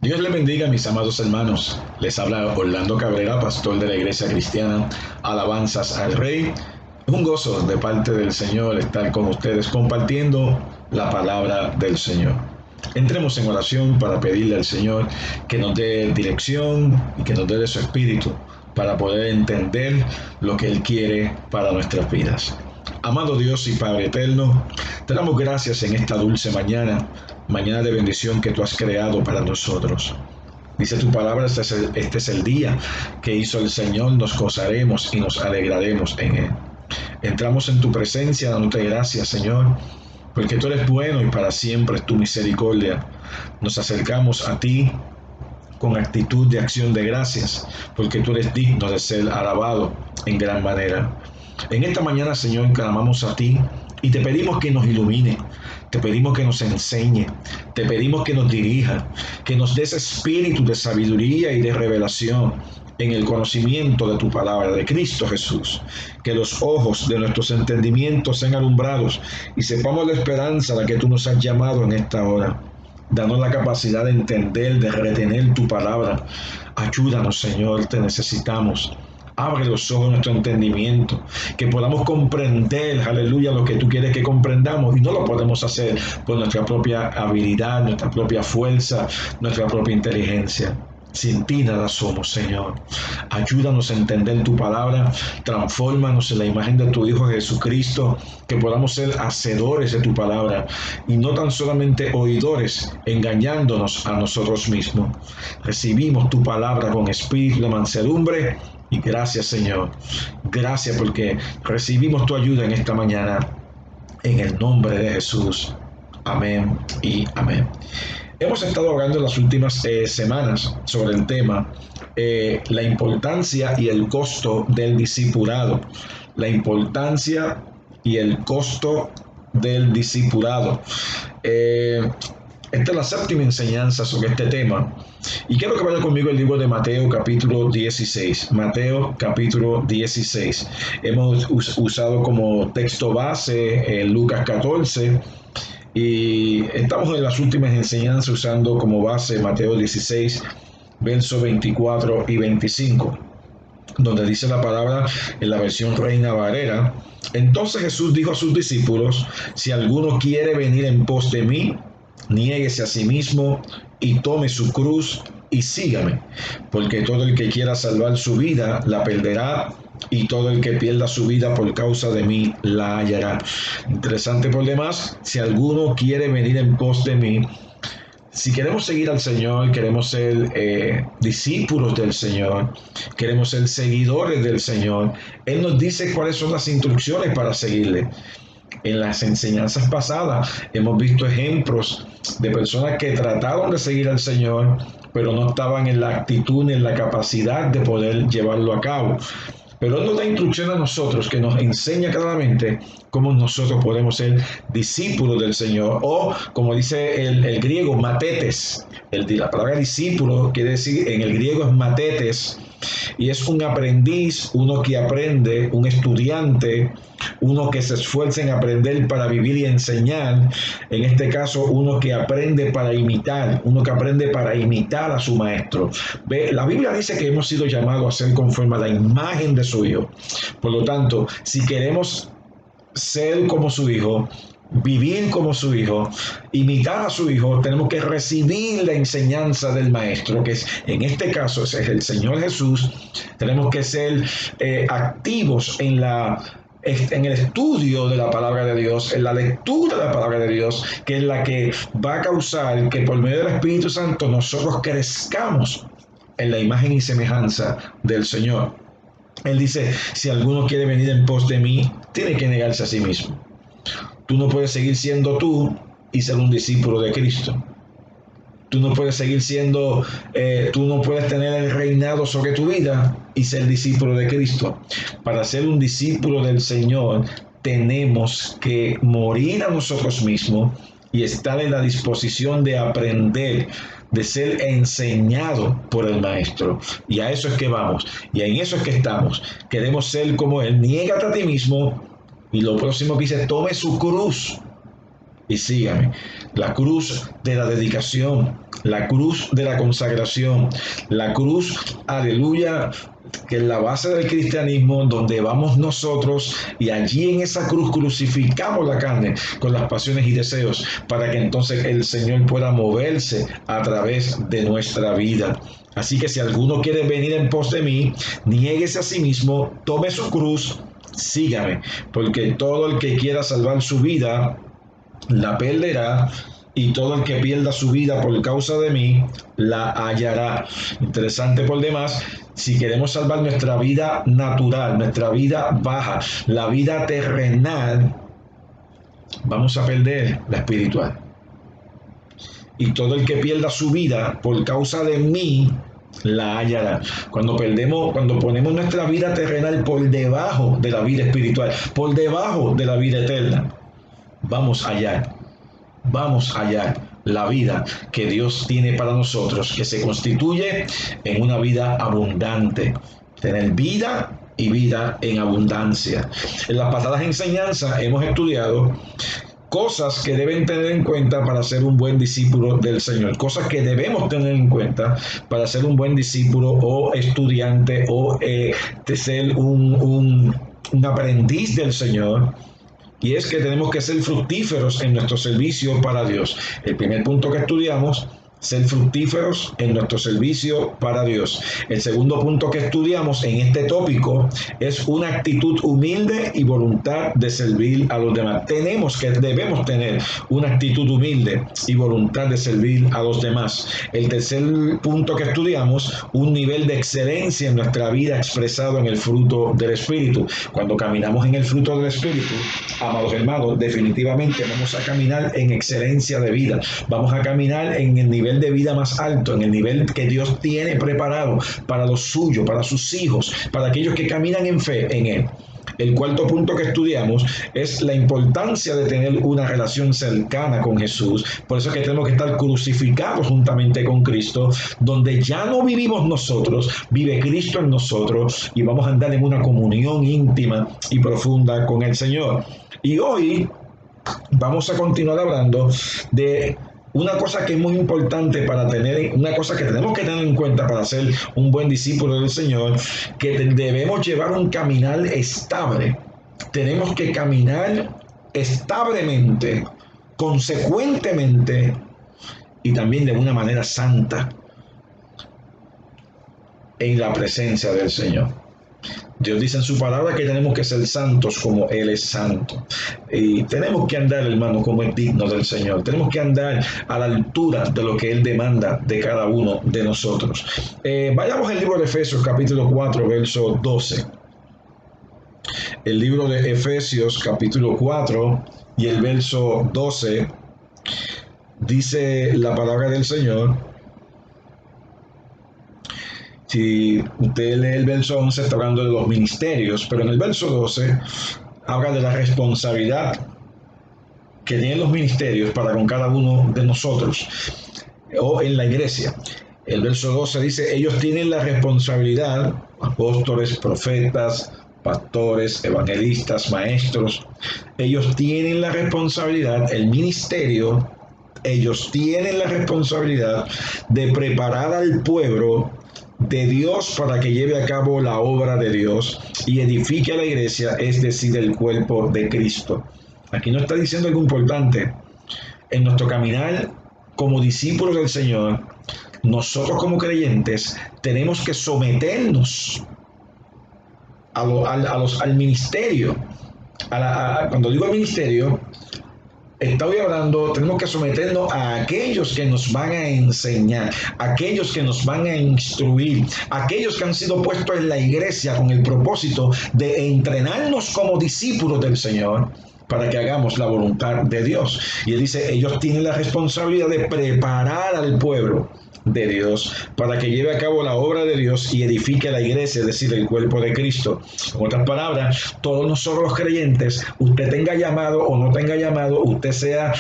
Dios les bendiga, mis amados hermanos. Les habla Orlando Cabrera, pastor de la Iglesia Cristiana Alabanzas al Rey. Es un gozo de parte del Señor estar con ustedes compartiendo la palabra del Señor. Entremos en oración para pedirle al Señor que nos dé dirección y que nos dé de su espíritu para poder entender lo que Él quiere para nuestras vidas. Amado Dios y Padre eterno, te damos gracias en esta dulce mañana, mañana de bendición que tú has creado para nosotros. Dice tu palabra, este es el día que hizo el Señor, nos gozaremos y nos alegraremos en Él. Entramos en tu presencia dándote gracias, Señor, porque tú eres bueno y para siempre es tu misericordia. Nos acercamos a ti con actitud de acción de gracias, porque tú eres digno de ser alabado en gran manera. En esta mañana, Señor, clamamos a ti y te pedimos que nos ilumine, te pedimos que nos enseñe, te pedimos que nos dirija, que nos des espíritu de sabiduría y de revelación en el conocimiento de tu palabra, de Cristo Jesús. Que los ojos de nuestros entendimientos sean alumbrados y sepamos la esperanza a la que tú nos has llamado en esta hora. Danos la capacidad de entender, de retener tu palabra. Ayúdanos, Señor, te necesitamos. Abre los ojos de nuestro entendimiento, que podamos comprender, aleluya, lo que tú quieres que comprendamos, y no lo podemos hacer por nuestra propia habilidad, nuestra propia fuerza, nuestra propia inteligencia. Sin ti nada somos, Señor. Ayúdanos a entender tu palabra, transfórmanos en la imagen de tu Hijo Jesucristo, que podamos ser hacedores de tu palabra y no tan solamente oidores, engañándonos a nosotros mismos. Recibimos tu palabra con espíritu de mansedumbre y gracias, Señor. Gracias porque recibimos tu ayuda en esta mañana. En el nombre de Jesús. Amén y amén. Hemos estado hablando en las últimas semanas sobre el tema, la importancia y el costo del discipulado. La importancia y el costo del discipulado. Esta es la séptima enseñanza sobre este tema. Y quiero que vaya conmigo el libro de Mateo capítulo 16. Mateo capítulo 16. Hemos usado como texto base Lucas 14. Y estamos en las últimas enseñanzas usando como base Mateo 16, versos 24 y 25, donde dice la palabra en la versión Reina Valera. Entonces Jesús dijo a sus discípulos: si alguno quiere venir en pos de mí, niéguese a sí mismo y tome su cruz y sígame, porque todo el que quiera salvar su vida la perderá, y todo el que pierda su vida por causa de mí la hallará. Interesante por demás, si alguno quiere venir en pos de mí, si queremos seguir al Señor, queremos ser discípulos del Señor, queremos ser seguidores del Señor, Él nos dice cuáles son las instrucciones para seguirle. En las enseñanzas pasadas hemos visto ejemplos de personas que trataron de seguir al Señor, pero no estaban en la actitud ni en la capacidad de poder llevarlo a cabo. Pero Él nos da instrucción a nosotros, que nos enseña claramente cómo nosotros podemos ser discípulos del Señor, o como dice el griego, matetes. La palabra discípulo quiere decir, en el griego es matetes, y es un aprendiz, uno que aprende, un estudiante, uno que se esfuerza en aprender para vivir y enseñar. En este caso, uno que aprende para imitar, uno que aprende para imitar a su maestro. La Biblia dice que hemos sido llamados a ser conforme a la imagen de su Hijo. Por lo tanto, si queremos ser como su Hijo, vivir como su Hijo, imitar a su Hijo, tenemos que recibir la enseñanza del Maestro, que es, en este caso es el Señor Jesús. Tenemos que ser activos en el estudio de la palabra de Dios, en la lectura de la palabra de Dios, que es la que va a causar que por medio del Espíritu Santo nosotros crezcamos en la imagen y semejanza del Señor. Él dice: si alguno quiere venir en pos de mí, tiene que negarse a sí mismo. Tú no puedes seguir siendo tú y ser un discípulo de Cristo. Tú no puedes seguir siendo, tú no puedes tener el reinado sobre tu vida y ser discípulo de Cristo. Para ser un discípulo del Señor, tenemos que morir a nosotros mismos y estar en la disposición de aprender, de ser enseñado por el Maestro. Y a eso es que vamos, y en eso es que estamos. Queremos ser como Él. Niégate a ti mismo, y lo próximo que dice: tome su cruz y sígame. La cruz de la dedicación, la cruz de la consagración, la cruz, aleluya, que es la base del cristianismo, donde vamos nosotros y allí en esa cruz crucificamos la carne con las pasiones y deseos para que entonces el Señor pueda moverse a través de nuestra vida. Así que si alguno quiere venir en pos de mí, niéguese a sí mismo, tome su cruz, sígame, porque todo el que quiera salvar su vida la perderá, y todo el que pierda su vida por causa de mí la hallará. Interesante por demás, si queremos salvar nuestra vida natural, nuestra vida baja, la vida terrenal, vamos a perder la espiritual. Y todo el que pierda su vida por causa de mí la hallará. Cuando ponemos nuestra vida terrenal por debajo de la vida espiritual, por debajo de la vida eterna, vamos a hallar la vida que Dios tiene para nosotros, que se constituye en una vida abundante. Tener vida y vida en abundancia. En las pasadas enseñanzas hemos estudiado cosas que deben tener en cuenta para ser un buen discípulo del Señor, cosas que debemos tener en cuenta para ser un buen discípulo o estudiante o ser un aprendiz del Señor. Y es que tenemos que ser fructíferos en nuestro servicio para Dios. El primer punto que estudiamos, ser fructíferos en nuestro servicio para Dios. El segundo punto que estudiamos en este tópico es una actitud humilde y voluntad de servir a los demás. Debemos tener una actitud humilde y voluntad de servir a los demás. El tercer punto que estudiamos, un nivel de excelencia en nuestra vida expresado en el fruto del Espíritu. Cuando caminamos en el fruto del Espíritu, amados hermanos, definitivamente vamos a caminar en excelencia de vida. Vamos a caminar en el nivel de vida más alto, en el nivel que Dios tiene preparado para los suyos, para sus hijos, para aquellos que caminan en fe en Él. El cuarto punto que estudiamos es la importancia de tener una relación cercana con Jesús. Por eso es que tenemos que estar crucificados juntamente con Cristo, donde ya no vivimos nosotros, vive Cristo en nosotros y vamos a andar en una comunión íntima y profunda con el Señor. Y hoy vamos a continuar hablando de una cosa que es muy importante una cosa que tenemos que tener en cuenta para ser un buen discípulo del Señor, que debemos llevar un caminar estable. Tenemos que caminar establemente, consecuentemente y también de una manera santa en la presencia del Señor. Dios dice en su palabra que tenemos que ser santos como Él es santo. Y tenemos que andar, hermano, como es digno del Señor. Tenemos que andar a la altura de lo que Él demanda de cada uno de nosotros. Vayamos al libro de Efesios, capítulo 4, verso 12. El libro de Efesios, capítulo 4, y el verso 12, dice la palabra del Señor. Si usted lee el verso 11, está hablando de los ministerios, pero en el verso 12 habla de la responsabilidad que tienen los ministerios para con cada uno de nosotros o en la iglesia. El verso 12 dice, ellos tienen la responsabilidad, apóstoles, profetas, pastores, evangelistas, maestros, ellos tienen la responsabilidad, el ministerio, ellos tienen la responsabilidad de preparar al pueblo de Dios para que lleve a cabo la obra de Dios y edifique a la iglesia, es decir, el cuerpo de Cristo. Aquí nos está diciendo algo importante. En nuestro caminar como discípulos del Señor, nosotros como creyentes tenemos que someternos al ministerio. Cuando digo ministerio, estoy hablando, tenemos que someternos a aquellos que nos van a enseñar, aquellos que nos van a instruir, aquellos que han sido puestos en la iglesia con el propósito de entrenarnos como discípulos del Señor para que hagamos la voluntad de Dios. Y Él dice, ellos tienen la responsabilidad de preparar al pueblo de Dios para que lleve a cabo la obra de Dios y edifique la iglesia, es decir, el cuerpo de Cristo. En otras palabras, todos nosotros los creyentes, usted tenga llamado o no tenga llamado, usted sea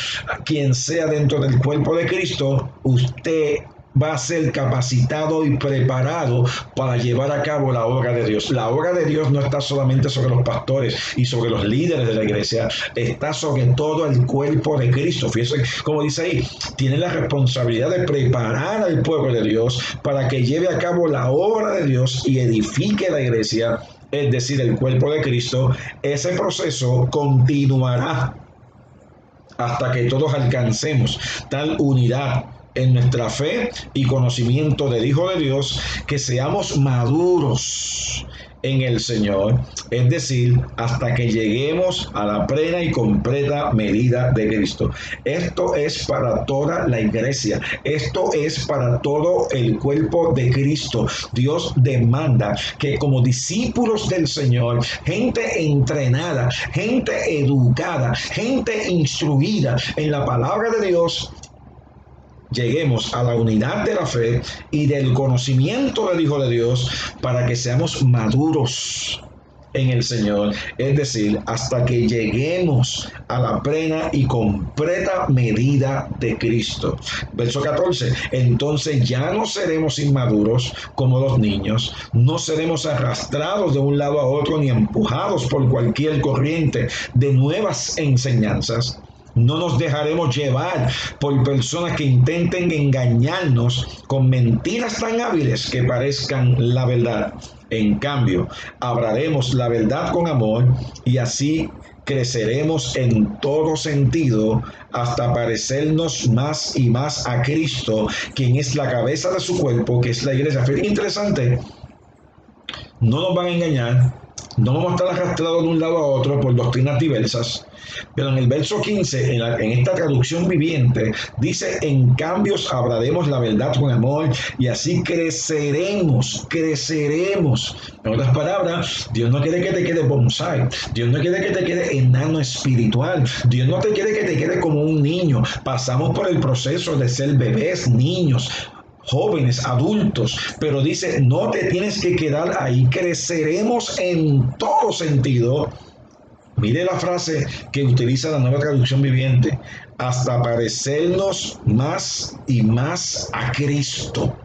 quien sea dentro del cuerpo de Cristo, usted va a ser capacitado y preparado para llevar a cabo la obra de Dios. La obra de Dios no está solamente sobre los pastores y sobre los líderes de la iglesia, está sobre todo el cuerpo de Cristo. Fíjense, como dice ahí, tiene la responsabilidad de preparar al pueblo de Dios para que lleve a cabo la obra de Dios y edifique la iglesia, es decir, el cuerpo de Cristo. Ese proceso continuará hasta que todos alcancemos tal unidad en nuestra fe y conocimiento del Hijo de Dios, que seamos maduros en el Señor, es decir, hasta que lleguemos a la plena y completa medida de Cristo. Esto es para toda la iglesia, esto es para todo el cuerpo de Cristo. Dios demanda que como discípulos del Señor, gente entrenada, gente educada, gente instruida en la palabra de Dios, lleguemos a la unidad de la fe y del conocimiento del Hijo de Dios, para que seamos maduros en el Señor, es decir, hasta que lleguemos a la plena y completa medida de Cristo. Verso 14, entonces ya no seremos inmaduros como los niños, no seremos arrastrados de un lado a otro ni empujados por cualquier corriente de nuevas enseñanzas. No nos dejaremos llevar por personas que intenten engañarnos con mentiras tan hábiles que parezcan la verdad. En cambio, hablaremos la verdad con amor y así creceremos en todo sentido hasta parecernos más y más a Cristo, quien es la cabeza de su cuerpo, que es la iglesia. Fíjense, interesante, no nos van a engañar, no vamos a estar arrastrados de un lado a otro por doctrinas diversas. Pero en el verso 15, en esta traducción viviente, dice, en cambios hablaremos la verdad con amor y así creceremos. En otras palabras, Dios no quiere que te quede bonsai, Dios no quiere que te quede enano espiritual, Dios no te quiere que te quede como un niño. Pasamos por el proceso de ser bebés, niños, jóvenes, adultos, pero dice, no te tienes que quedar ahí, creceremos en todo sentido. Mire la frase que utiliza la Nueva Traducción Viviente, hasta parecernos más y más a Cristo.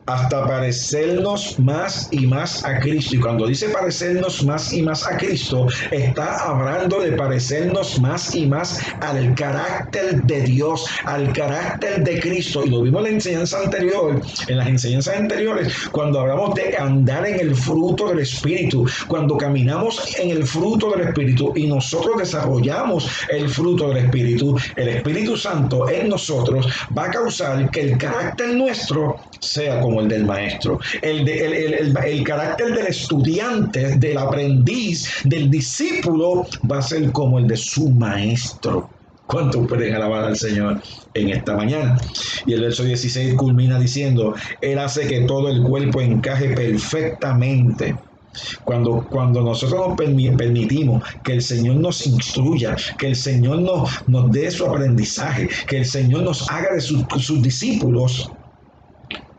Hasta parecernos más y más a Cristo. Y cuando dice parecernos más y más a Cristo, está hablando de parecernos más y más al carácter de Dios, al carácter de Cristo. Y lo vimos en la enseñanza anterior, en las enseñanzas anteriores, cuando hablamos de andar en el fruto del Espíritu, cuando caminamos en el fruto del Espíritu y nosotros desarrollamos el fruto del Espíritu, el Espíritu Santo en nosotros va a causar que el carácter nuestro sea como el del maestro, el carácter del estudiante, del aprendiz, del discípulo va a ser como el de su maestro. ¿Cuántos pueden alabar al Señor en esta mañana? Y el verso 16 culmina diciendo, Él hace que todo el cuerpo encaje perfectamente. Cuando nosotros nos permitimos que el Señor nos instruya, que el Señor nos dé su aprendizaje, que el Señor nos haga de sus discípulos,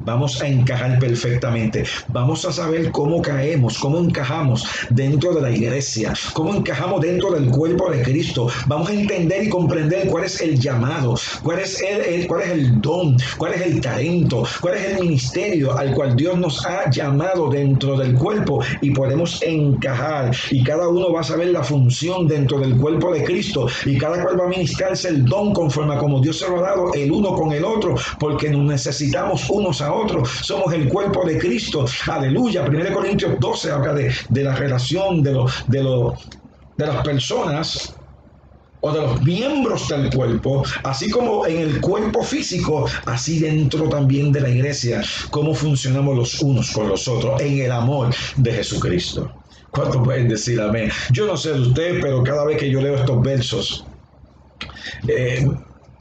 vamos a encajar perfectamente. Vamos a saber cómo caemos, cómo encajamos dentro de la iglesia, cómo encajamos dentro del cuerpo de Cristo. Vamos a entender y comprender cuál es el llamado, cuál es el don, cuál es el talento, cuál es el ministerio al cual Dios nos ha llamado dentro del cuerpo, y podemos encajar. Y cada uno va a saber la función dentro del cuerpo de Cristo, y cada cual va a ministrarse el don conforme a como Dios se lo ha dado el uno con el otro, porque nos necesitamos unos a otros. Somos el cuerpo de Cristo. Aleluya. 1 Corintios 12 habla de la relación de las personas o de los miembros del cuerpo, así como en el cuerpo físico, así dentro también de la iglesia, cómo funcionamos los unos con los otros en el amor de Jesucristo. ¿Cuántos pueden decir amén? Yo no sé de usted, pero cada vez que yo leo estos versos,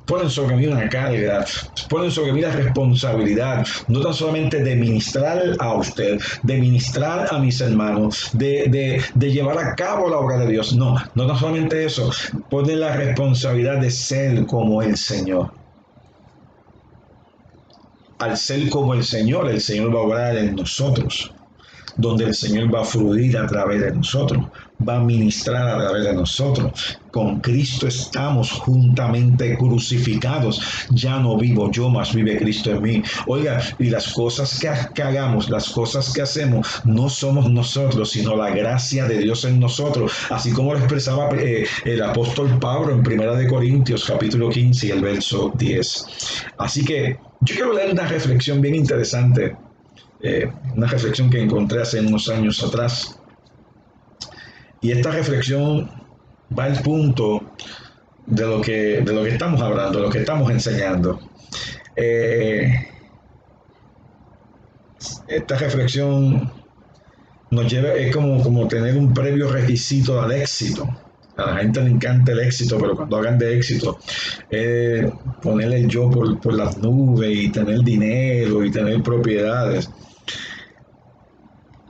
ponen sobre mí una carga, ponen sobre mí la responsabilidad, no tan solamente de ministrar a usted, de ministrar a mis hermanos, de llevar a cabo la obra de Dios. No tan solamente eso, ponen la responsabilidad de ser como el Señor. Al ser como el Señor va a obrar en nosotros. donde el Señor va a fluir a través de nosotros, va a ministrar a través de nosotros. Con Cristo estamos juntamente crucificados. Ya no vivo yo, mas vive Cristo en mí. Oiga, y las cosas que hagamos, las cosas que hacemos, no somos nosotros, sino la gracia de Dios en nosotros. Así como lo expresaba el apóstol Pablo en 1 Corintios capítulo 15 y el verso 10. Así que yo quiero leer una reflexión bien interesante, una reflexión que encontré hace unos años atrás. Y esta reflexión va al punto de lo que estamos hablando, de lo que estamos enseñando. Esta reflexión nos lleva, es como tener un previo requisito al éxito. A la gente le encanta el éxito, pero cuando hablan de éxito, poner el yo por las nubes y tener dinero y tener propiedades.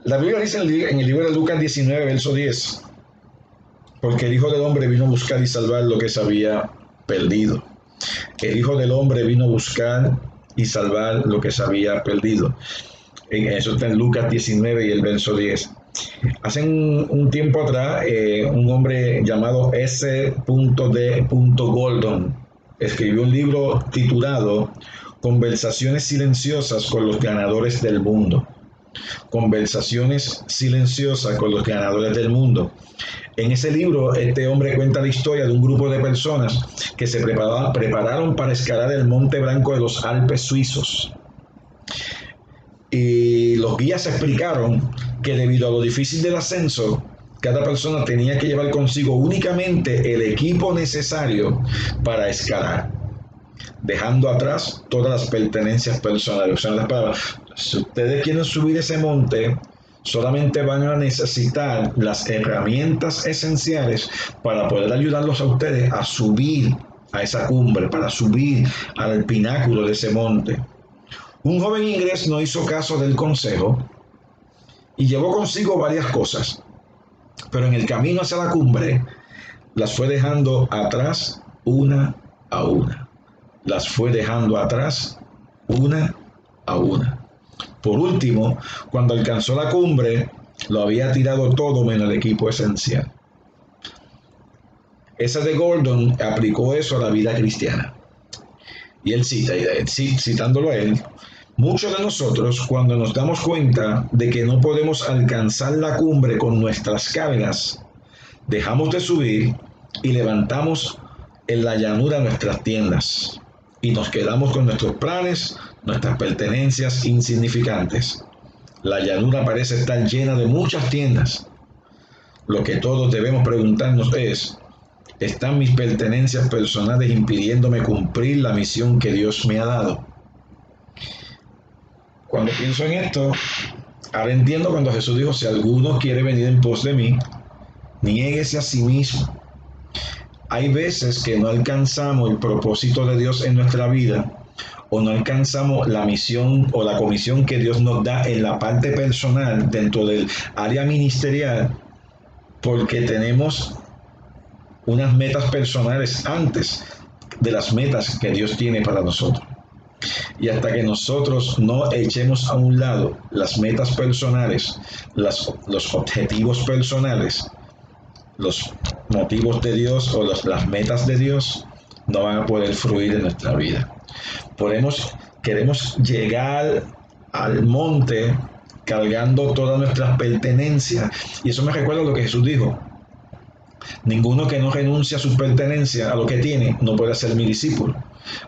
La Biblia dice en el libro de Lucas 19, verso 10, porque el Hijo del Hombre vino a buscar y salvar lo que se había perdido. El Hijo del Hombre vino a buscar y salvar lo que se había perdido. Eso está en Lucas 19 y el verso 10. Hace un tiempo atrás, un hombre llamado S. D. Gordon escribió un libro titulado Conversaciones silenciosas con los ganadores del mundo. Conversaciones silenciosas con los ganadores del mundo. En ese libro, este hombre cuenta la historia de un grupo de personas que se prepararon para escalar el Monte Blanco de los Alpes suizos. Y los guías explicaron que debido a lo difícil del ascenso, cada persona tenía que llevar consigo únicamente el equipo necesario para escalar, dejando atrás todas las pertenencias personales. O sea, las palabras, si ustedes quieren subir ese monte, solamente van a necesitar las herramientas esenciales para poder ayudarlos a ustedes a subir a esa cumbre, para subir al pináculo de ese monte. Un joven inglés no hizo caso del consejo y llevó consigo varias cosas, pero en el camino hacia la cumbre las fue dejando atrás una a una. Las fue dejando atrás una a una. Por último, cuando alcanzó la cumbre, lo había tirado todo menos el equipo esencial. Ese de Gordon aplicó eso a la vida cristiana. Y él cita, citándolo a él, muchos de nosotros, cuando nos damos cuenta de que no podemos alcanzar la cumbre con nuestras cargas, dejamos de subir y levantamos en la llanura nuestras tiendas y nos quedamos con nuestros planes, nuestras pertenencias insignificantes. La llanura parece estar llena de muchas tiendas. Lo que todos debemos preguntarnos es, ¿están mis pertenencias personales impidiéndome cumplir la misión que Dios me ha dado? Cuando pienso en esto, ahora entiendo cuando Jesús dijo, si alguno quiere venir en pos de mí, niéguese a sí mismo. Hay veces que no alcanzamos el propósito de Dios en nuestra vida o no alcanzamos la misión o la comisión que Dios nos da en la parte personal dentro del área ministerial porque tenemos unas metas personales antes de las metas que Dios tiene para nosotros. Y hasta que nosotros no echemos a un lado las metas personales, los objetivos personales, los motivos de Dios o las metas de Dios, no van a poder fluir en nuestra vida. Queremos llegar al monte cargando todas nuestras pertenencias. Y eso me recuerda lo que Jesús dijo. Ninguno que no renuncia a sus pertenencias, a lo que tiene, no puede ser mi discípulo.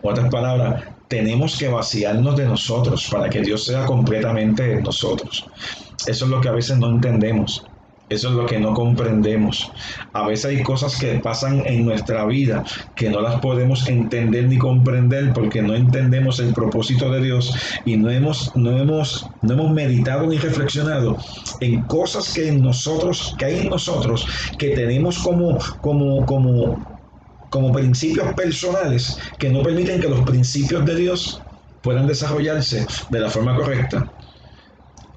En otras palabras, tenemos que vaciarnos de nosotros para que Dios sea completamente en nosotros. Eso es lo que a veces no entendemos. Eso es lo que no comprendemos. A veces hay cosas que pasan en nuestra vida que no las podemos entender ni comprender porque no entendemos el propósito de Dios y no hemos meditado ni reflexionado en cosas que hay en nosotros que tenemos como principios personales que no permiten que los principios de Dios puedan desarrollarse de la forma correcta.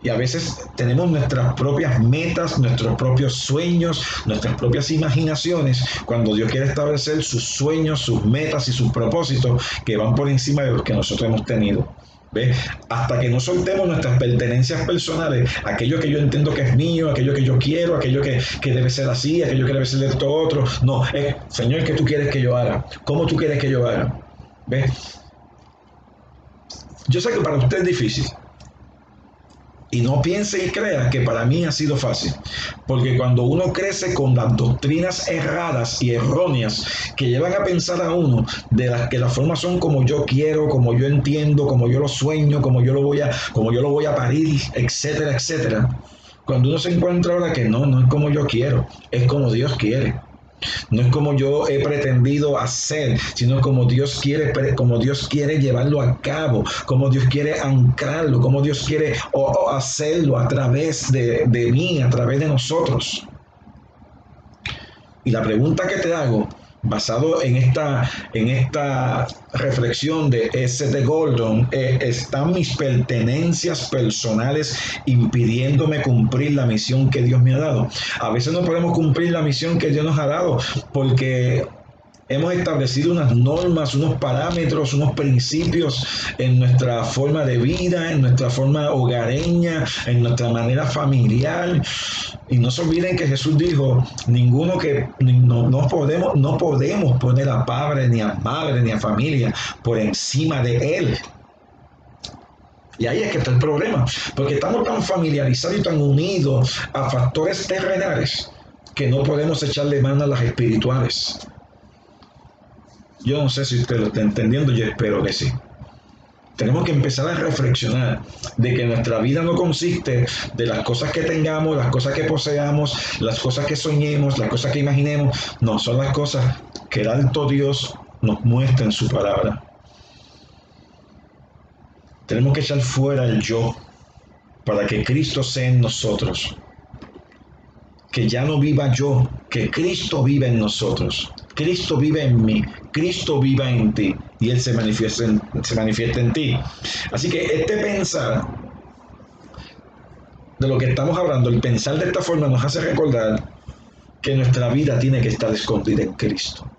Y a veces tenemos nuestras propias metas, nuestros propios sueños, nuestras propias imaginaciones, cuando Dios quiere establecer sus sueños, sus metas y sus propósitos que van por encima de los que nosotros hemos tenido. ¿Ves? Hasta que no soltemos nuestras pertenencias personales, aquello que yo entiendo que es mío, aquello que yo quiero, aquello que debe ser así, aquello que debe ser de esto otro. No, Señor, ¿qué tú quieres que yo haga? ¿Cómo tú quieres que yo haga? ¿Ves? Yo sé que para usted es difícil. Y no piense y crea que para mí ha sido fácil, porque cuando uno crece con las doctrinas erradas y erróneas que llevan a pensar a uno de las que las formas son como yo quiero, como yo entiendo, como yo lo sueño, como yo lo voy a parir, etcétera, etcétera. Cuando uno se encuentra ahora que no es como yo quiero, es como Dios quiere. No es como yo he pretendido hacer, sino como Dios quiere llevarlo a cabo, como Dios quiere anclarlo, como Dios quiere hacerlo a través de mí, a través de nosotros. Y la pregunta que te hago, basado en esta reflexión de S.T. Gordon, ¿están mis pertenencias personales impidiéndome cumplir la misión que Dios me ha dado? A veces no podemos cumplir la misión que Dios nos ha dado porque hemos establecido unas normas, unos parámetros, unos principios en nuestra forma de vida, en nuestra forma hogareña, en nuestra manera familiar. Y no se olviden que Jesús dijo, no podemos poner a padre, ni a madre, ni a familia por encima de Él. Y ahí es que está el problema, porque estamos tan familiarizados y tan unidos a factores terrenales que no podemos echarle mano a las espirituales. Yo no sé si usted lo está entendiendo, yo espero que sí. Tenemos que empezar a reflexionar de que nuestra vida no consiste de las cosas que tengamos, las cosas que poseamos, las cosas que soñemos, las cosas que imaginemos. No, son las cosas que el alto Dios nos muestra en su palabra. Tenemos que echar fuera el yo para que Cristo sea en nosotros. Que ya no viva yo, que Cristo vive en nosotros. Cristo vive en mí, Cristo viva en ti y Él se manifiesta en ti. Así que este pensar de lo que estamos hablando, el pensar de esta forma nos hace recordar que nuestra vida tiene que estar escondida en Cristo.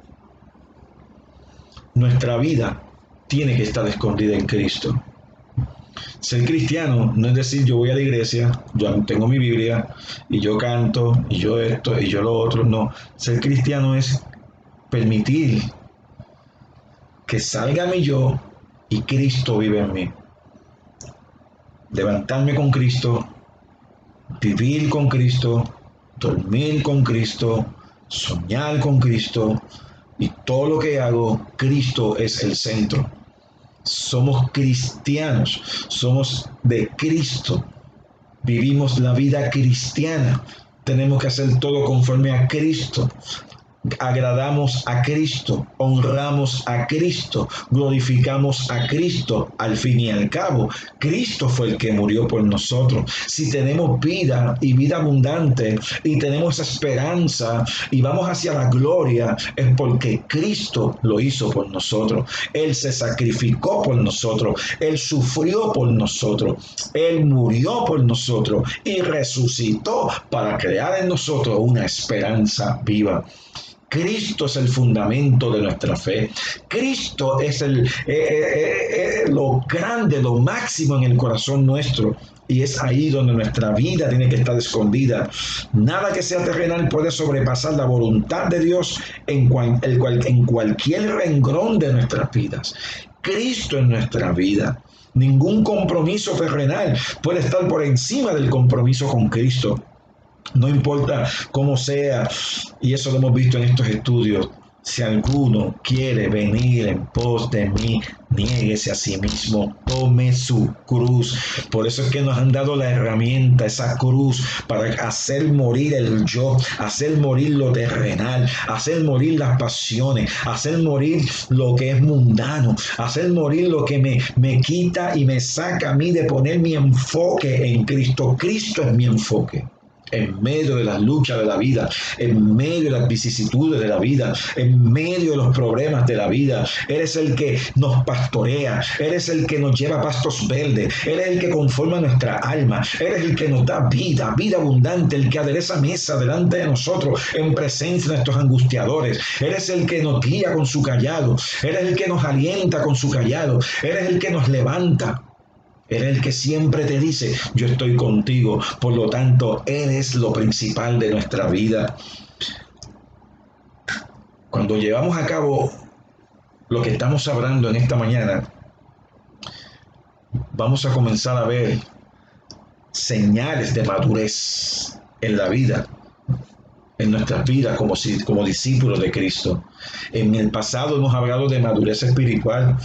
Nuestra vida tiene que estar escondida en Cristo. Ser cristiano no es decir yo voy a la iglesia, yo tengo mi Biblia y yo canto y yo esto y yo lo otro. No, ser cristiano es permitir que salga mi yo y Cristo vive en mí. Levantarme con Cristo, vivir con Cristo, dormir con Cristo, soñar con Cristo y todo lo que hago, Cristo es el centro. Somos cristianos, somos de Cristo, vivimos la vida cristiana, tenemos que hacer todo conforme a Cristo. Agradamos a Cristo, honramos a Cristo, glorificamos a Cristo. Al fin y al cabo, Cristo fue el que murió por nosotros. Si tenemos vida y vida abundante y tenemos esperanza y vamos hacia la gloria, es porque Cristo lo hizo por nosotros. Él se sacrificó por nosotros, Él sufrió por nosotros, Él murió por nosotros y resucitó para crear en nosotros una esperanza viva. Cristo es el fundamento de nuestra fe. Cristo es lo grande, lo máximo en el corazón nuestro. Y es ahí donde nuestra vida tiene que estar escondida. Nada que sea terrenal puede sobrepasar la voluntad de Dios en cualquier renglón de nuestras vidas. Cristo en nuestra vida. Ningún compromiso terrenal puede estar por encima del compromiso con Cristo. No importa cómo sea, y eso lo hemos visto en estos estudios, si alguno quiere venir en pos de mí, niéguese a sí mismo, tome su cruz. Por eso es que nos han dado la herramienta, esa cruz, para hacer morir el yo, hacer morir lo terrenal, hacer morir las pasiones, hacer morir lo que es mundano, hacer morir lo que me quita y me saca a mí de poner mi enfoque en Cristo. Cristo es mi enfoque. En medio de las luchas de la vida, en medio de las vicisitudes de la vida, en medio de los problemas de la vida, eres el que nos pastorea, eres el que nos lleva a pastos verdes, eres el que conforma nuestra alma, eres el que nos da vida, vida abundante, el que adereza mesa delante de nosotros en presencia de nuestros angustiadores, eres el que nos guía con su callado, eres el que nos alienta con su callado, eres el que nos levanta. Él es el que siempre te dice, yo estoy contigo. Por lo tanto, Él es lo principal de nuestra vida. Cuando llevamos a cabo lo que estamos hablando en esta mañana, vamos a comenzar a ver señales de madurez en la vida, en nuestras vidas como discípulos de Cristo. En el pasado hemos hablado de madurez espiritual,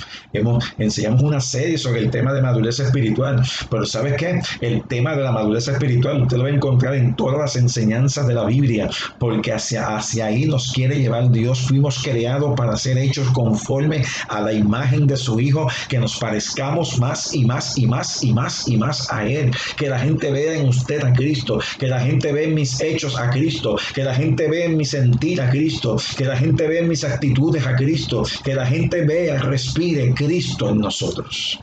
enseñamos una serie sobre el tema de madurez espiritual, pero ¿sabes qué? El tema de la madurez espiritual usted lo va a encontrar en todas las enseñanzas de la Biblia, porque hacia ahí nos quiere llevar Dios. Fuimos creados para ser hechos conforme a la imagen de su Hijo, que nos parezcamos más y más y más y más y más a Él, que la gente vea en usted a Cristo, que la gente vea en mis hechos a Cristo, que la gente vea en mi sentir a Cristo, que la gente vea en mis actitudes a Cristo, que la gente vea, respire Cristo en nosotros.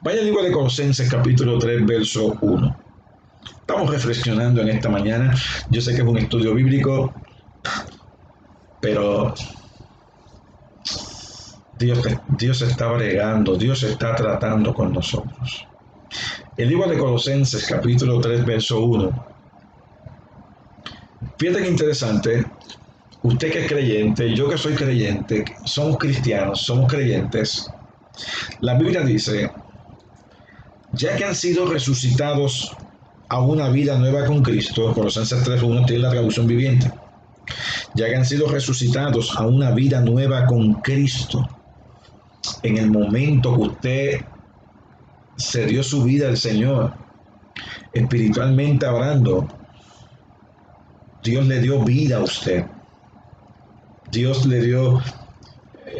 Vaya al libro de Colosenses capítulo 3, verso 1. Estamos reflexionando en esta mañana. Yo sé que es un estudio bíblico, pero Dios está bregando, Dios está tratando con nosotros. El libro de Colosenses capítulo 3, verso 1. Fíjate que interesante. Usted que es creyente, yo que soy creyente, somos cristianos, somos creyentes. La Biblia dice, ya que han sido resucitados a una vida nueva con Cristo, Colosenses 3:1 tiene la traducción viviente, ya que han sido resucitados a una vida nueva con Cristo. En el momento que usted se dio su vida al Señor, espiritualmente hablando, Dios le dio vida a usted. Dios le dio,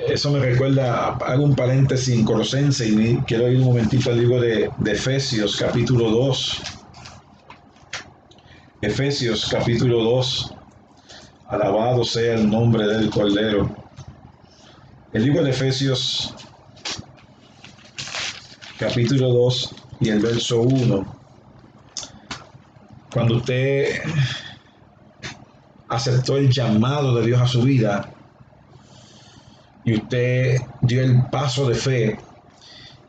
eso me recuerda, hago un paréntesis en Colosenses y quiero ir un momentito al libro de Efesios capítulo 2. Efesios capítulo 2, alabado sea el nombre del Cordero. El libro de Efesios capítulo 2 y el verso 1. Cuando usted aceptó el llamado de Dios a su vida y usted dio el paso de fe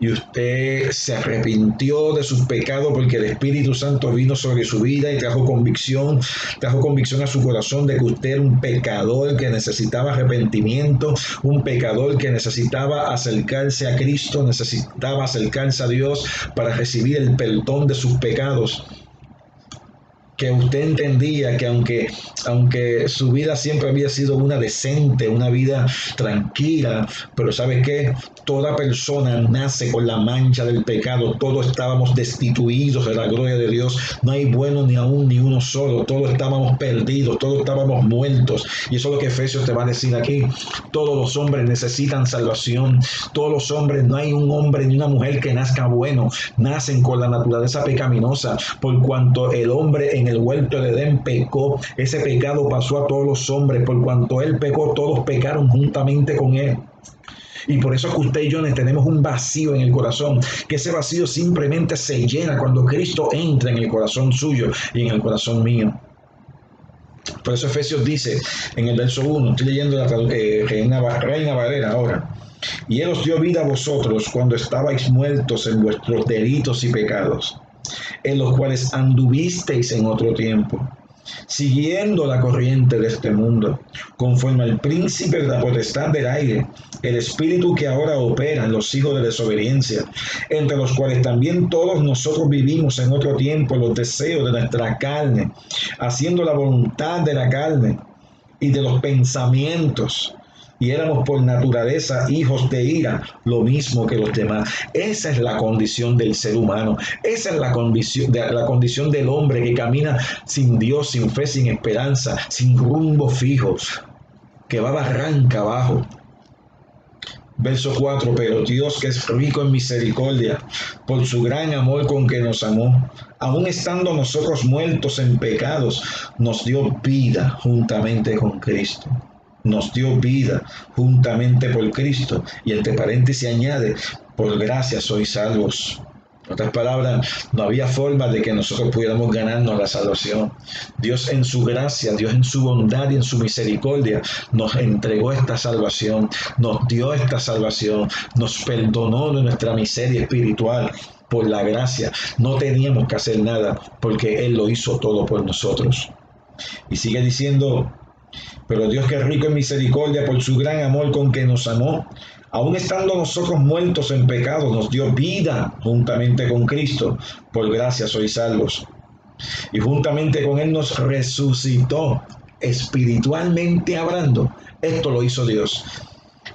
y usted se arrepintió de sus pecados porque el Espíritu Santo vino sobre su vida y trajo convicción a su corazón de que usted era un pecador que necesitaba arrepentimiento, un pecador que necesitaba acercarse a Cristo, necesitaba acercarse a Dios para recibir el perdón de sus pecados. Que usted entendía que aunque su vida siempre había sido una decente, una vida tranquila, pero ¿sabe qué? Toda persona nace con la mancha del pecado, todos estábamos destituidos de la gloria de Dios, no hay bueno ni aún ni uno solo, todos estábamos perdidos, todos estábamos muertos, y eso es lo que Efesios te va a decir aquí. Todos los hombres necesitan salvación, todos los hombres, no hay un hombre ni una mujer que nazca bueno, nacen con la naturaleza pecaminosa, por cuanto el hombre en el huerto de Edén pecó, ese pecado pasó a todos los hombres, por cuanto él pecó, todos pecaron juntamente con él. Y por eso que usted y yo tenemos un vacío en el corazón, que ese vacío simplemente se llena cuando Cristo entra en el corazón suyo y en el corazón mío. Por eso Efesios dice en el verso 1, estoy leyendo la Reina Valera ahora, y Él os dio vida a vosotros cuando estabais muertos en vuestros delitos y pecados, en los cuales anduvisteis en otro tiempo, siguiendo la corriente de este mundo, conforme al príncipe de la potestad del aire, el espíritu que ahora opera en los hijos de desobediencia, entre los cuales también todos nosotros vivimos en otro tiempo en los deseos de nuestra carne, haciendo la voluntad de la carne y de los pensamientos, y éramos por naturaleza hijos de ira, lo mismo que los demás. Esa es la condición del ser humano, esa es la condición del hombre que camina sin Dios, sin fe, sin esperanza, sin rumbo fijo, que va barranca abajo. Verso 4, pero Dios, que es rico en misericordia, por su gran amor con que nos amó, aun estando nosotros muertos en pecados, nos dio vida juntamente con Cristo. Nos dio vida juntamente por Cristo. Y entre paréntesis añade, por gracia sois salvos. En otras palabras, no había forma de que nosotros pudiéramos ganarnos la salvación. Dios en su gracia, Dios en su bondad y en su misericordia nos entregó esta salvación, nos dio esta salvación, nos perdonó de nuestra miseria espiritual por la gracia. No teníamos que hacer nada porque Él lo hizo todo por nosotros. Y sigue diciendo, pero Dios, que es rico en misericordia por su gran amor con que nos amó, aun estando nosotros muertos en pecado, nos dio vida juntamente con Cristo. Por gracia sois salvos. Y juntamente con Él nos resucitó, espiritualmente hablando. Esto lo hizo Dios.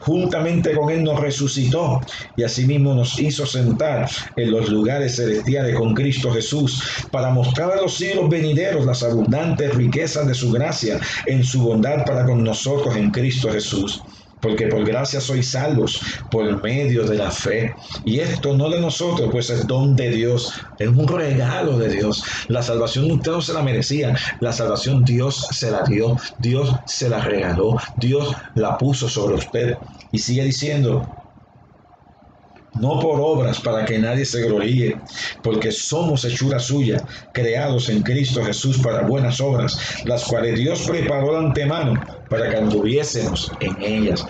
Juntamente con Él nos resucitó y asimismo nos hizo sentar en los lugares celestiales con Cristo Jesús, para mostrar a los siglos venideros las abundantes riquezas de su gracia en su bondad para con nosotros en Cristo Jesús. Porque por gracia sois salvos por medio de la fe. Y esto no de nosotros, pues es don de Dios, es un regalo de Dios. La salvación usted no se la merecía, la salvación Dios se la dio, Dios se la regaló, Dios la puso sobre usted. Y sigue diciendo, no por obras para que nadie se gloríe, porque somos hechura suya, creados en Cristo Jesús para buenas obras, las cuales Dios preparó de antemano para que anduviésemos en ellas.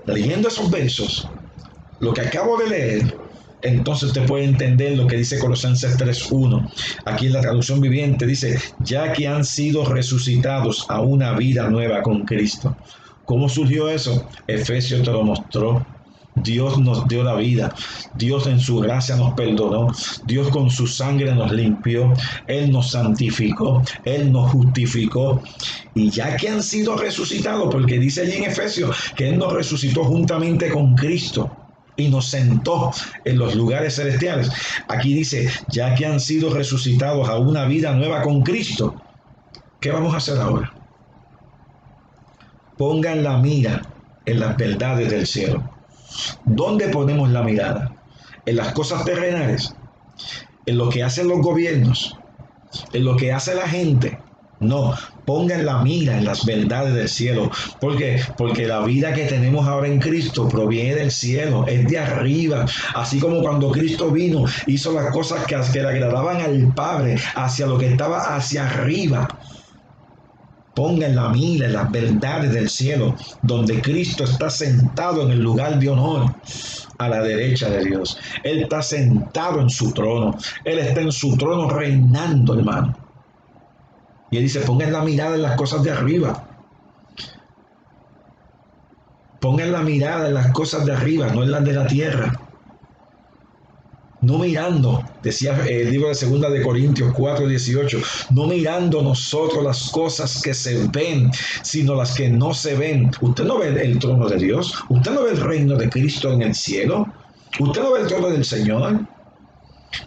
Leyendo esos versos, lo que acabo de leer, entonces usted puede entender lo que dice Colosenses 3:1. Aquí en la traducción viviente dice, ya que han sido resucitados a una vida nueva con Cristo. ¿Cómo surgió eso? Efesios te lo mostró. Dios nos dio la vida, Dios en su gracia nos perdonó, Dios con su sangre nos limpió, Él nos santificó, Él nos justificó. Y ya que han sido resucitados, porque dice allí en Efesios que Él nos resucitó juntamente con Cristo y nos sentó en los lugares celestiales. Aquí dice, ya que han sido resucitados a una vida nueva con Cristo, ¿qué vamos a hacer ahora? Pongan la mira en las verdades del cielo. ¿Dónde ponemos la mirada? ¿En las cosas terrenales? ¿En lo que hacen los gobiernos? ¿En lo que hace la gente? No, pongan la mira en las verdades del cielo. ¿Por qué? Porque la vida que tenemos ahora en Cristo proviene del cielo, es de arriba. Así como cuando Cristo vino, hizo las cosas que le agradaban al Padre, hacia lo que estaba hacia arriba. Pongan la mira en las verdades del cielo, donde Cristo está sentado en el lugar de honor a la derecha de Dios. Él está sentado en su trono. Él está en su trono reinando, hermano. Y él dice, pongan la mirada en las cosas de arriba. Pongan la mirada en las cosas de arriba, no en las de la tierra. No mirando, decía el libro de 2 de Corintios 4:18, no mirando nosotros las cosas que se ven, sino las que no se ven. ¿Usted no ve el trono de Dios? ¿Usted no ve el reino de Cristo en el cielo? ¿Usted no ve el trono del Señor?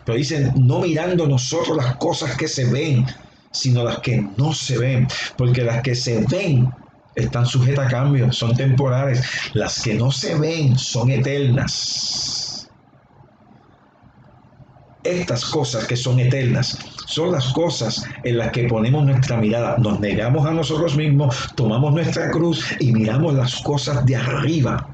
Pero dicen, no mirando nosotros las cosas que se ven, sino las que no se ven, porque las que se ven están sujetas a cambio, son temporales. Las que no se ven son eternas. Estas cosas que son eternas son las cosas en las que ponemos nuestra mirada. Nos negamos a nosotros mismos, tomamos nuestra cruz y miramos las cosas de arriba.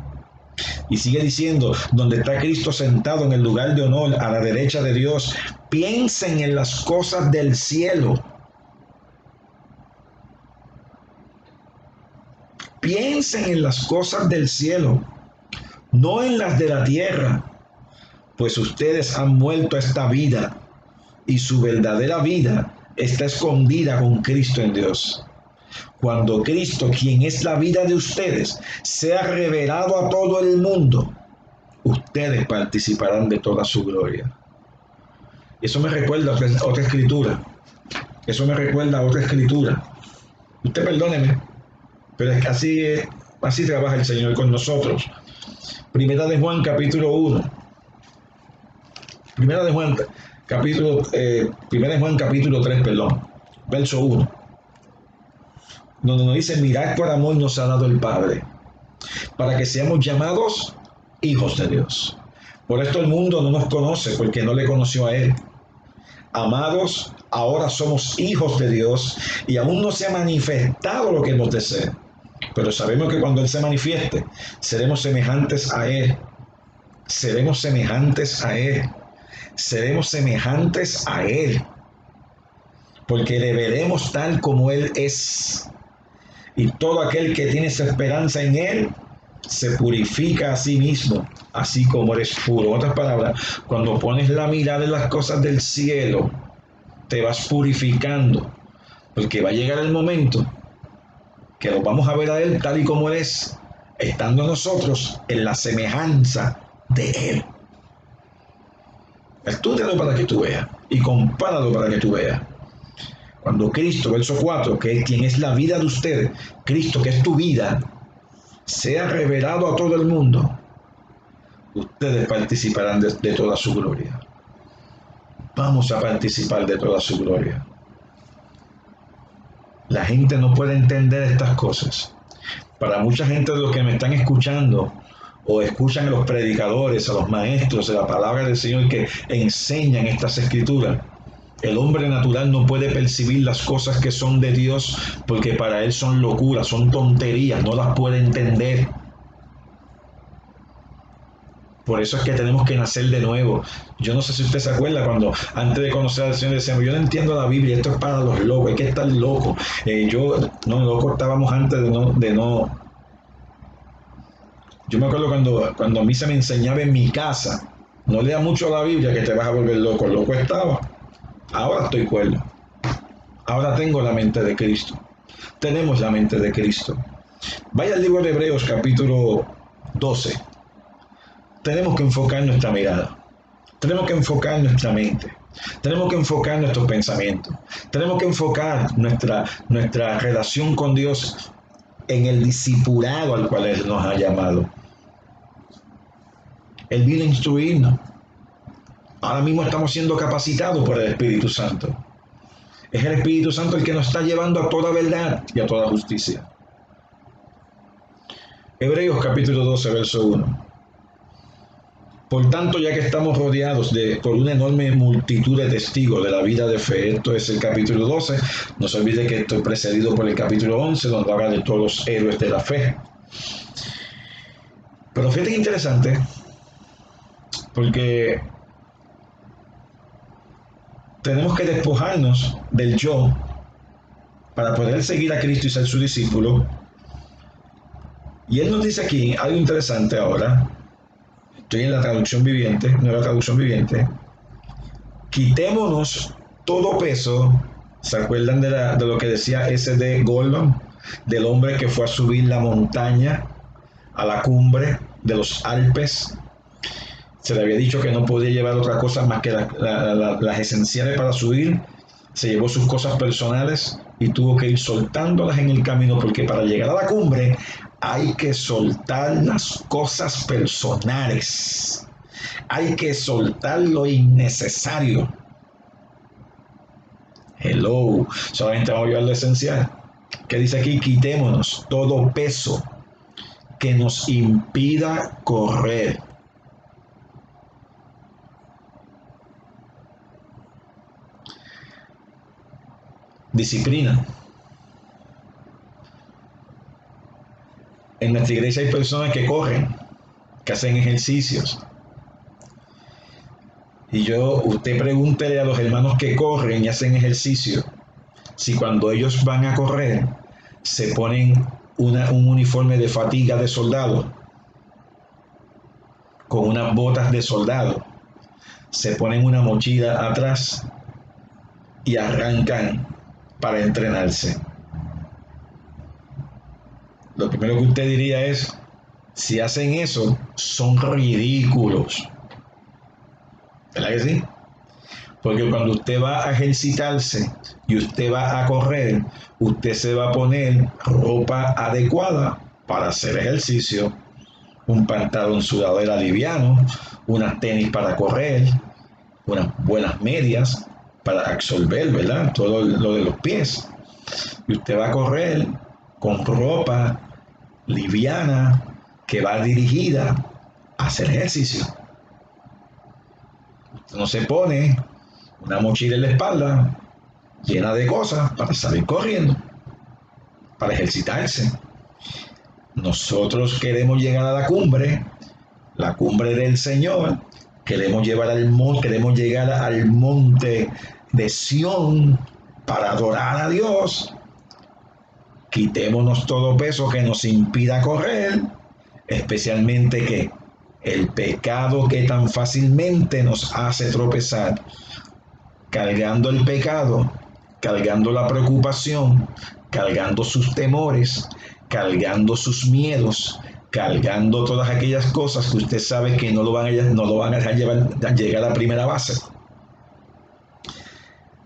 Y sigue diciendo, donde está Cristo sentado en el lugar de honor a la derecha de Dios, piensen en las cosas del cielo. Piensen en las cosas del cielo, no en las de la tierra. Pues ustedes han muerto a esta vida y su verdadera vida está escondida con Cristo en Dios. Cuando Cristo, quien es la vida de ustedes, sea revelado a todo el mundo, ustedes participarán de toda su gloria. Eso me recuerda a otra escritura. Eso me recuerda a otra escritura. Usted perdóneme, pero es que así trabaja el Señor con nosotros. Primera de Juan, capítulo 1. Primera de Juan, capítulo 3, verso 1. Donde nos dice, mirad cuál amor nos ha dado el Padre, para que seamos llamados hijos de Dios. Por esto el mundo no nos conoce, porque no le conoció a Él. Amados, ahora somos hijos de Dios, y aún no se ha manifestado lo que hemos de ser. Pero sabemos que cuando Él se manifieste, seremos semejantes a Él. Seremos semejantes a Él. seremos semejantes a Él, porque le veremos tal como Él es. Y todo aquel que tiene esa esperanza en Él se purifica a sí mismo, así como eres puro. En otras palabras, cuando pones la mirada en las cosas del cielo, te vas purificando, porque va a llegar el momento que lo vamos a ver a Él tal y como Él es, estando nosotros en la semejanza de Él. Estúdialo para que tú veas y compáralo para que tú veas. Cuando Cristo, verso 4, que es quien es la vida de ustedes, Cristo que es tu vida, sea revelado a todo el mundo, ustedes participarán de toda su gloria. Vamos a participar de toda su gloria. La gente no puede entender estas cosas. Para mucha gente de los que me están escuchando o escuchan a los predicadores, a los maestros de la palabra del Señor que enseñan estas escrituras, el hombre natural no puede percibir las cosas que son de Dios porque para él son locuras, son tonterías, no las puede entender. Por eso es que tenemos que nacer de nuevo. Yo no sé si usted se acuerda cuando antes de conocer al Señor decíamos, yo no entiendo la Biblia, esto es para los locos, hay que estar loco. Locos estábamos antes de no. Yo me acuerdo cuando a mí se me enseñaba en mi casa, no lea mucho la Biblia que te vas a volver loco. Loco estaba. Ahora estoy cuerdo. Ahora tengo la mente de Cristo. Tenemos la mente de Cristo. Vaya al libro de Hebreos capítulo 12. Tenemos que enfocar nuestra mirada. Tenemos que enfocar nuestra mente. Tenemos que enfocar nuestros pensamientos. Tenemos que enfocar nuestra relación con Dios en el discipulado al cual Él nos ha llamado. Él vino a instruirnos. Ahora mismo estamos siendo capacitados por el Espíritu Santo. Es el Espíritu Santo el que nos está llevando a toda verdad y a toda justicia. Hebreos capítulo 12, verso 1. Por tanto, ya que estamos rodeados por una enorme multitud de testigos de la vida de fe, esto es el capítulo 12, no se olvide que estoy precedido por el capítulo 11, donde habla de todos los héroes de la fe. Pero fíjate que interesante, porque tenemos que despojarnos del yo para poder seguir a Cristo y ser su discípulo. Y Él nos dice aquí algo interesante ahora. Estoy en la traducción viviente, nueva traducción viviente. Quitémonos todo peso. ¿Se acuerdan de lo que decía S.D. Gordon? Del hombre que fue a subir la montaña a la cumbre de los Alpes. Se le había dicho que no podía llevar otra cosa más que las esenciales para subir. Se llevó sus cosas personales y tuvo que ir soltándolas en el camino, porque para llegar a la cumbre hay que soltar las cosas personales. Hay que soltar lo innecesario. Hello, solamente vamos a llevar lo esencial. ¿Qué dice aquí? Quitémonos todo peso que nos impida correr. Disciplina. En nuestra iglesia hay personas que corren, que hacen ejercicios. Y usted pregúntele a los hermanos que corren y hacen ejercicio, si cuando ellos van a correr se ponen un uniforme de fatiga de soldado, con unas botas de soldado, se ponen una mochila atrás y arrancan para entrenarse. Lo primero que usted diría es, si hacen eso, son ridículos. ¿Verdad que sí? Porque cuando usted va a ejercitarse y usted va a correr, usted se va a poner ropa adecuada para hacer ejercicio. Un pantalón sudadera liviano, unas tenis para correr, unas buenas medias para absorber, ¿verdad? Todo lo de los pies. Y usted va a correr con ropa liviana que va dirigida a hacer ejercicio. Usted no se pone una mochila en la espalda llena de cosas para salir corriendo, para ejercitarse. Nosotros queremos llegar a la cumbre del Señor, Queremos llevar al monte, queremos llegar al monte de Sión para adorar a Dios. Quitémonos todo peso que nos impida correr, especialmente que el pecado que tan fácilmente nos hace tropezar. Cargando el pecado, cargando la preocupación, cargando sus temores, cargando sus miedos, cargando todas aquellas cosas que usted sabe que no lo van a dejar llegar a primera base.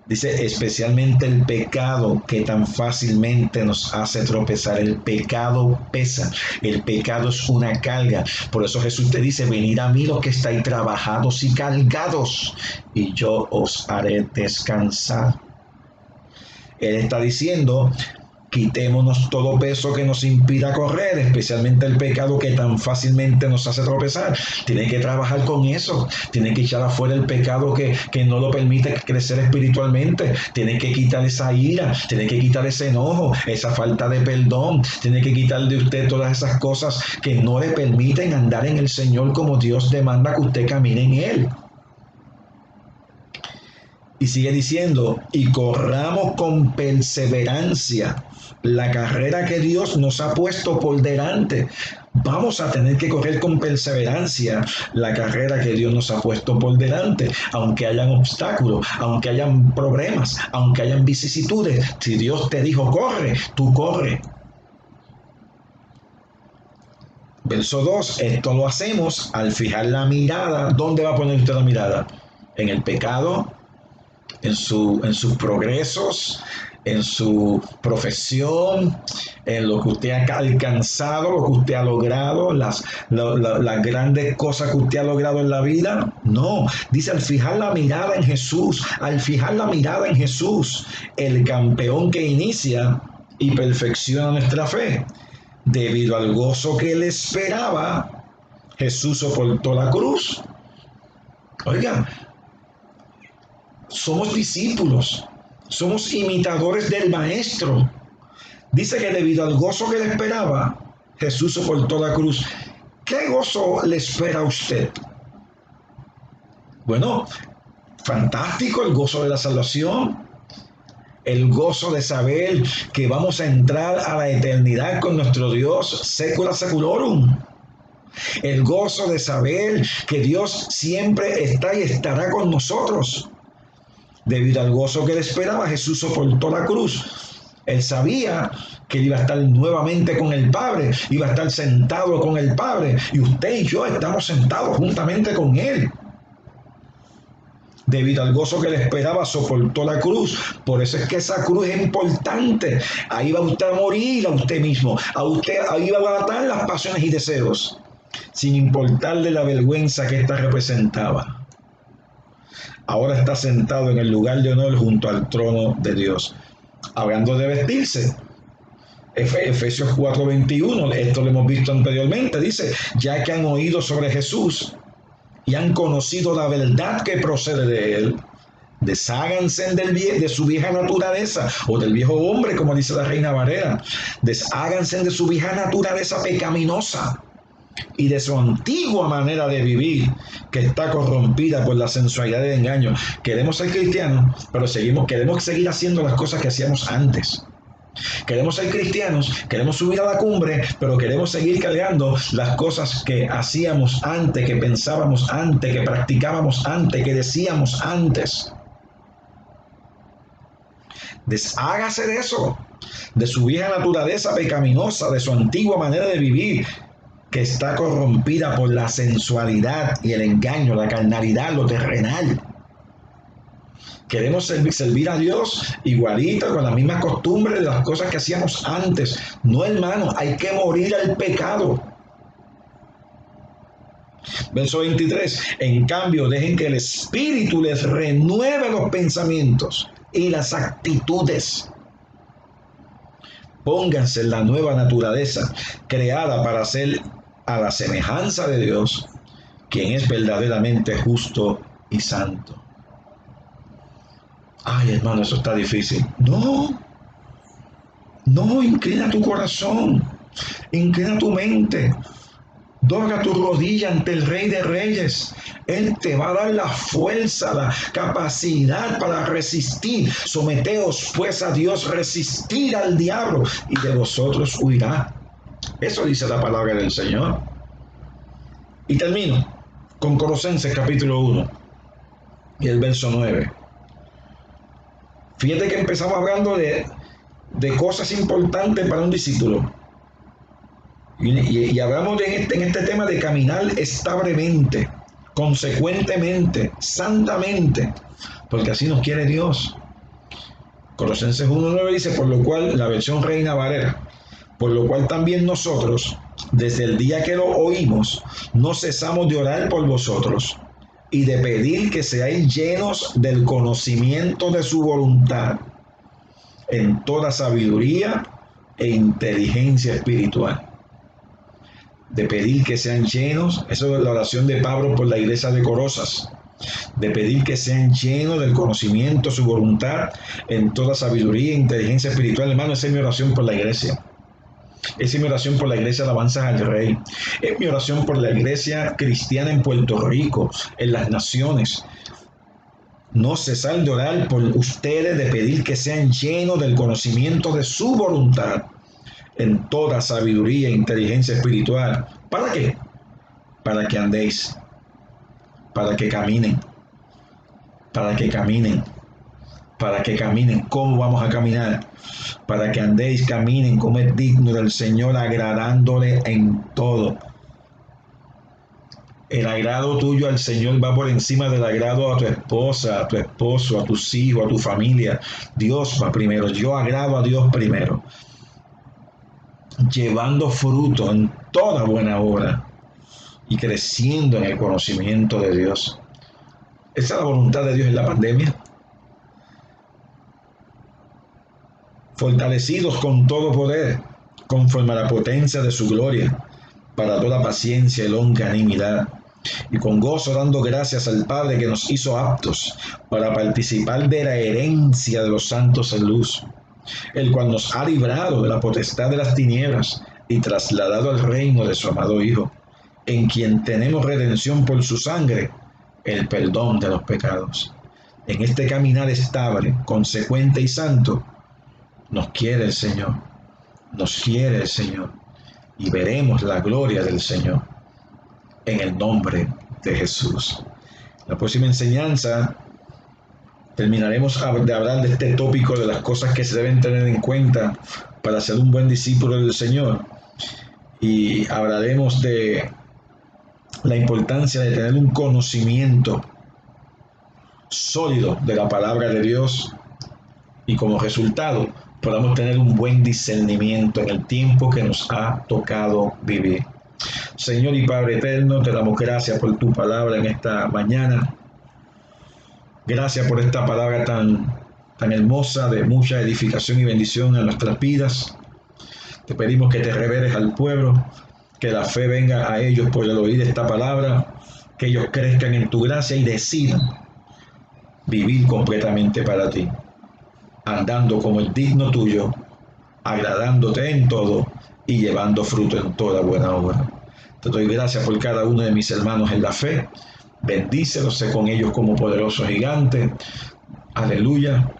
Dice, especialmente el pecado que tan fácilmente nos hace tropezar. El pecado pesa, el pecado es una carga. Por eso Jesús te dice, venid a mí los que estáis trabajados y cargados, y yo os haré descansar. Él está diciendo, quitémonos todo peso que nos impida correr, especialmente el pecado que tan fácilmente nos hace tropezar. Tiene que trabajar con eso. Tiene que echar afuera el pecado que no lo permite crecer espiritualmente. Tiene que quitar esa ira. Tiene que quitar ese enojo, esa falta de perdón. Tiene que quitar de usted todas esas cosas que no le permiten andar en el Señor como Dios demanda que usted camine en Él. Y sigue diciendo, y corramos con perseverancia la carrera que Dios nos ha puesto por delante. Vamos a tener que correr con perseverancia la carrera que Dios nos ha puesto por delante, aunque hayan obstáculos, aunque hayan problemas, aunque hayan vicisitudes. Si Dios te dijo corre, tú corre. Verso 2, esto lo hacemos al fijar la mirada. ¿Dónde va a poner usted la mirada? ¿En el pecado? En sus progresos, en su profesión, en lo que usted ha alcanzado, lo que usted ha logrado, las grandes cosas que usted ha logrado en la vida? No, dice al fijar la mirada en Jesús, al fijar la mirada en Jesús, el campeón que inicia y perfecciona nuestra fe. Debido al gozo que él esperaba, Jesús soportó la cruz. Oiga, somos discípulos, somos imitadores del Maestro. Dice que debido al gozo que le esperaba, Jesús soportó la cruz. ¿Qué gozo le espera a usted? Bueno, fantástico el gozo de la salvación, el gozo de saber que vamos a entrar a la eternidad con nuestro Dios, secula seculorum. El gozo de saber que Dios siempre está y estará con nosotros. Debido al gozo que le esperaba, Jesús soportó la cruz. Él sabía que iba a estar nuevamente con el Padre, iba a estar sentado con el Padre, y usted y yo estamos sentados juntamente con Él. Debido al gozo que le esperaba, soportó la cruz. Por eso es que esa cruz es importante. Ahí va usted a morir a usted mismo. Ahí va a matar las pasiones y deseos, sin importarle la vergüenza que ésta representaba. Ahora está sentado en el lugar de honor junto al trono de Dios. Hablando de vestirse, Efesios 4:21, esto lo hemos visto anteriormente, dice, ya que han oído sobre Jesús y han conocido la verdad que procede de él, desháganse de su vieja naturaleza, o del viejo hombre, como dice la Reina Valera, desháganse de su vieja naturaleza pecaminosa y de su antigua manera de vivir, que está corrompida por la sensualidad del engaño. Queremos ser cristianos, pero queremos seguir haciendo las cosas que hacíamos antes. Queremos ser cristianos, queremos subir a la cumbre, pero queremos seguir cargando las cosas que hacíamos antes, que pensábamos antes, que practicábamos antes, que decíamos antes. Deshágase de eso, de su vieja naturaleza pecaminosa, de su antigua manera de vivir, que está corrompida por la sensualidad y el engaño, la carnalidad, lo terrenal. Queremos servir a Dios igualito, con las mismas costumbres de las cosas que hacíamos antes. No, hermano, hay que morir al pecado. Verso 23. En cambio, dejen que el Espíritu les renueve los pensamientos y las actitudes. Pónganse en la nueva naturaleza, creada para ser a la semejanza de Dios, quien es verdaderamente justo y santo. Ay, hermano, eso está difícil. No, inclina tu corazón, inclina tu mente. Dobla tu rodilla ante el Rey de Reyes. Él te va a dar la fuerza, la capacidad para resistir. Someteos pues a Dios, resistir al diablo y de vosotros huirá. Eso dice la palabra del Señor. Y termino con Colosenses capítulo 1 y el verso 9. Fíjate que empezamos hablando de cosas importantes para un discípulo. Y hablamos en este tema de caminar establemente, consecuentemente, santamente, porque así nos quiere Dios. Colosenses 1:9 dice, por lo cual, la versión Reina Valera, por lo cual también nosotros, desde el día que lo oímos, no cesamos de orar por vosotros y de pedir que seáis llenos del conocimiento de su voluntad, en toda sabiduría e inteligencia espiritual. De pedir que sean llenos, eso es la oración de Pablo por la iglesia de Colosas, de pedir que sean llenos del conocimiento de su voluntad en toda sabiduría e inteligencia espiritual. Hermano, esa es mi oración por la iglesia. Esa es mi oración por la iglesia de alabanzas al Rey. Es mi oración por la iglesia cristiana en Puerto Rico, en las naciones. No cesar de orar por ustedes, de pedir que sean llenos del conocimiento de su voluntad en toda sabiduría e inteligencia espiritual. ¿Para qué? Para que andéis, para que caminen, para que caminen, para que caminen. ¿Cómo vamos a caminar? Para que andéis, caminen como es digno del Señor, agradándole en todo. El agrado tuyo al Señor va por encima del agrado a tu esposa, a tu esposo, a tus hijos, a tu familia. Dios va primero. Yo agrado a Dios primero, llevando fruto en toda buena obra y creciendo en el conocimiento de Dios. Esa es la voluntad de Dios en la pandemia. Fortalecidos con todo poder, conforme a la potencia de su gloria, para toda paciencia y longanimidad, y con gozo dando gracias al Padre que nos hizo aptos para participar de la herencia de los santos en luz, el cual nos ha librado de la potestad de las tinieblas y trasladado al reino de su amado Hijo, en quien tenemos redención por su sangre, el perdón de los pecados. En este caminar estable, consecuente y santo, nos quiere el Señor, nos quiere el Señor, y veremos la gloria del Señor en el nombre de Jesús. La próxima enseñanza terminaremos de hablar de este tópico de las cosas que se deben tener en cuenta para ser un buen discípulo del Señor, y hablaremos de la importancia de tener un conocimiento sólido de la palabra de Dios, y como resultado podamos tener un buen discernimiento en el tiempo que nos ha tocado vivir. Señor y Padre eterno, te damos gracias por tu palabra en esta mañana. Gracias por esta palabra tan hermosa, de mucha edificación y bendición en nuestras vidas. Te pedimos que te reveles al pueblo, que la fe venga a ellos por el oír esta palabra, que ellos crezcan en tu gracia y decidan vivir completamente para ti, andando como el digno tuyo, agradándote en todo y llevando fruto en toda buena obra. Te doy gracias por cada uno de mis hermanos en la fe. Bendícelos, sé con ellos como poderoso gigante. Aleluya.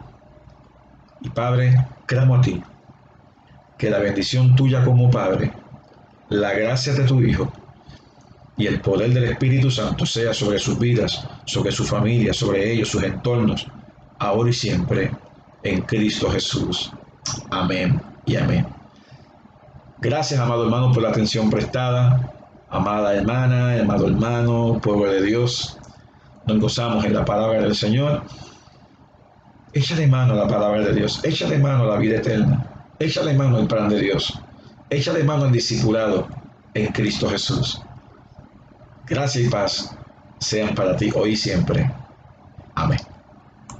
Y Padre, clamo a ti, que la bendición tuya como Padre, la gracia de tu Hijo y el poder del Espíritu Santo sea sobre sus vidas, sobre su familia, sobre ellos, sus entornos, ahora y siempre, en Cristo Jesús. Amén y amén. Gracias, amado hermano, por la atención prestada. Amada hermana, amado hermano, pueblo de Dios, nos gozamos en la palabra del Señor. Échale mano a la palabra de Dios, échale mano a la vida eterna, échale mano al plan de Dios, échale mano al discipulado en Cristo Jesús. Gracia y paz sean para ti hoy y siempre. Amén.